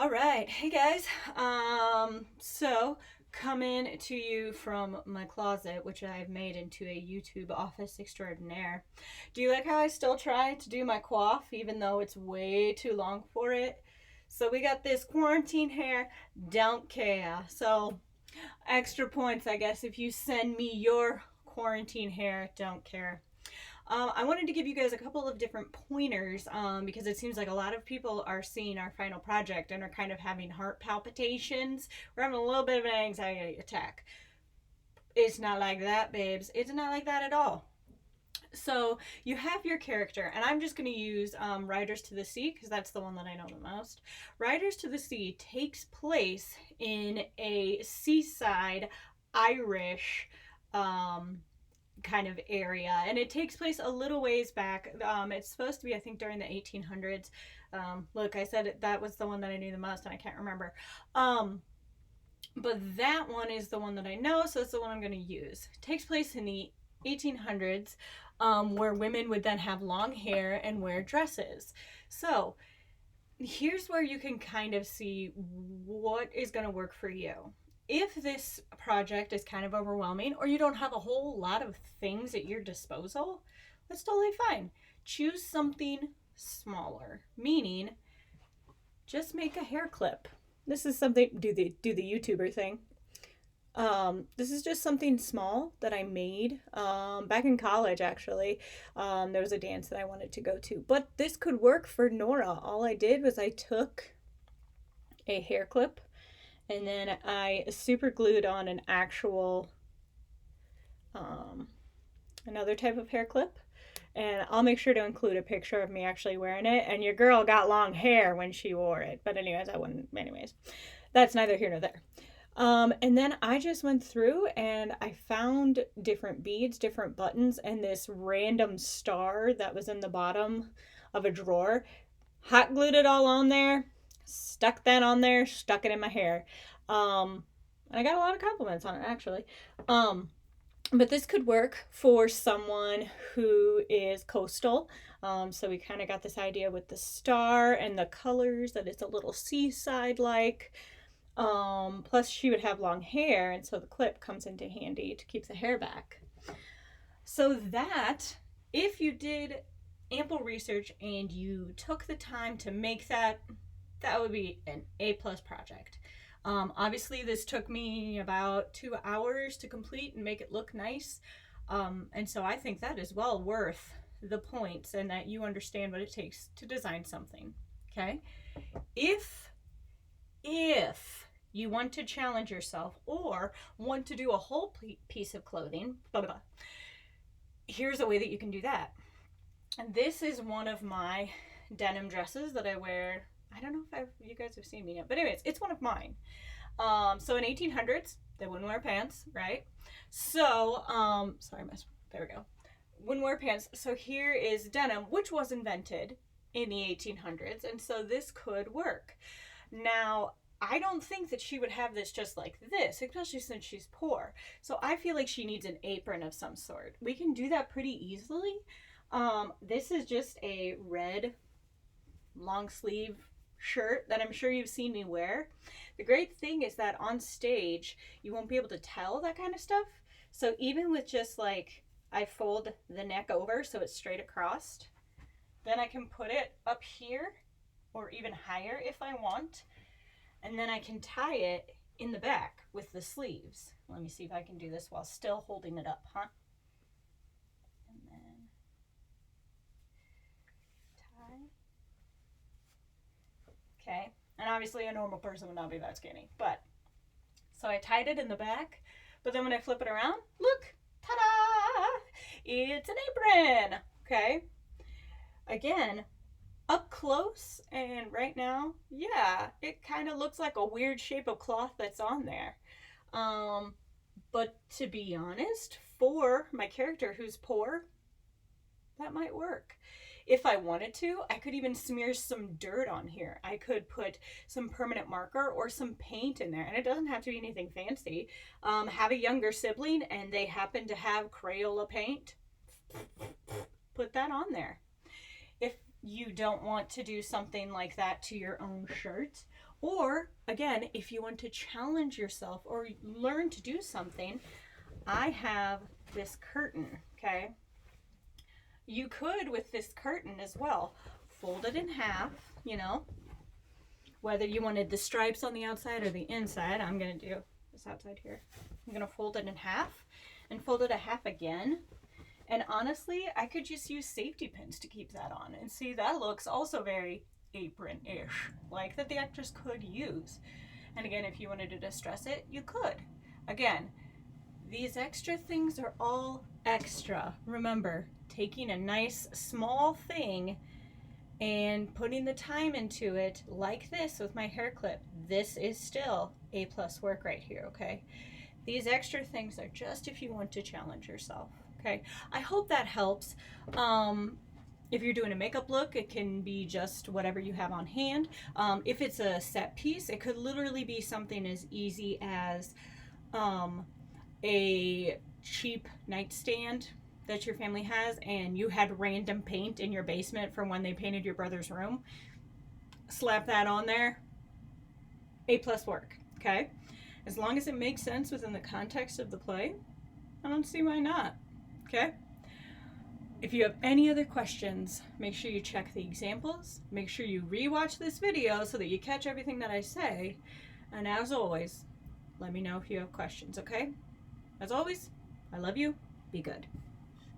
All right. Hey guys. So coming to you from my closet, which I've made into a YouTube office extraordinaire. Do you like how I still try to do my coif even though it's way too long for it? So we got this quarantine hair, don't care. So extra points, I guess, if you send me your quarantine hair, don't care. I wanted to give you guys a couple of different pointers because it seems like a lot of people are seeing our final project and are kind of having heart palpitations. We're having a little bit of an anxiety attack. It's not like that, babes. It's not like that at all. So you have your character, and I'm just going to use Riders to the Sea because that's the one that I know the most. Riders to the Sea takes place in a seaside Irish kind of area, and it takes place a little ways back. It's supposed to be, I think, during the 1800s. Look, I said that was the one that I knew the most, and I can't remember. But that one is the one that I know, so it's the one I'm going to use. It takes place in the 1800s, where women would then have long hair and wear dresses. So here's where you can kind of see what is going to work for you. If this project is kind of overwhelming or you don't have a whole lot of things at your disposal, that's totally fine. Choose something smaller, meaning just make a hair clip. This is something, do the YouTuber thing. This is just something small that I made back in college, actually. There was a dance that I wanted to go to, but this could work for Nora. All I did was I took a hair clip and then I super glued on an actual, um, another type of hair clip. And I'll make sure to include a picture of me actually wearing it. And your girl got long hair when she wore it. But, anyways, I wouldn't. Anyways, that's neither here nor there. And then I just went through and I found different beads, different buttons, and this random star that was in the bottom of a drawer. Hot glued it all on there, stuck that on there, stuck it in my hair. And I got a lot of compliments on it, actually. Um, but this could work for someone who is coastal. So we kind of got this idea with the star and the colors that it's a little seaside like. Plus, she would have long hair, and so the clip comes into handy to keep the hair back. So that, if you did ample research and you took the time to make that, that would be an A plus project. Obviously, this took me about 2 hours to complete and make it look nice. And so I think that is well worth the points and that you understand what it takes to design something. Okay? If you want to challenge yourself or want to do a whole piece of clothing, blah, blah, blah, here's a way that you can do that. And this is one of my denim dresses that I wear. I don't know if you guys have seen me yet, but anyways, it's one of mine. So in 1800s, they wouldn't wear pants, right? So, sorry, there we go. Wouldn't wear pants. So here is denim, which was invented in the 1800s, and so this could work. Now, I don't think that she would have this just like this, especially since she's poor. So I feel like she needs an apron of some sort. We can do that pretty easily. This is just a red long sleeve shirt that I'm sure you've seen me wear. The great thing is that on stage, you won't be able to tell that kind of stuff. So even with just like, I fold the neck over so it's straight across, then I can put it up here or even higher if I want. And then I can tie it in the back with the sleeves. Let me see if I can do this while still holding it up, huh? And then tie. Okay. And obviously a normal person would not be that skinny. But, so I tied it in the back. But then when I flip it around, look, ta-da! It's an apron. Okay. Again, up close and right now, yeah, it kind of looks like a weird shape of cloth that's on there. But to be honest, for my character who's poor, that might work. If I wanted to, I could even smear some dirt on here. I could put some permanent marker or some paint in there, and it doesn't have to be anything fancy. Have a younger sibling and they happen to have Crayola paint, put that on there. If you don't want to do something like that to your own shirt, Or again, if you want to challenge yourself or learn to do something, I have this curtain, okay? You could, with this curtain as well, fold it in half, you know, whether you wanted the stripes on the outside or the inside. I'm going to do this outside here. I'm going to fold it in half and fold it a half again. And honestly, I could just use safety pins to keep that on. And see, that looks also very apron-ish, like that the actress could use. And again, if you wanted to distress it, you could. Again, these extra things are all extra. Remember, taking a nice small thing and putting the time into it, like this with my hair clip, this is still A+ work right here, okay? These extra things are just if you want to challenge yourself, okay? I hope that helps. If you're doing a makeup look, it can be just whatever you have on hand. If it's a set piece, it could literally be something as easy as a cheap nightstand that your family has, and you had random paint in your basement from when they painted your brother's room. Slap that on there. A+ work, okay? As long as it makes sense within the context of the play, I don't see why not, okay? If you have any other questions, make sure you check the examples. Make sure you rewatch this video so that you catch everything that I say. And as always, let me know if you have questions, okay? As always, I love you. Be good.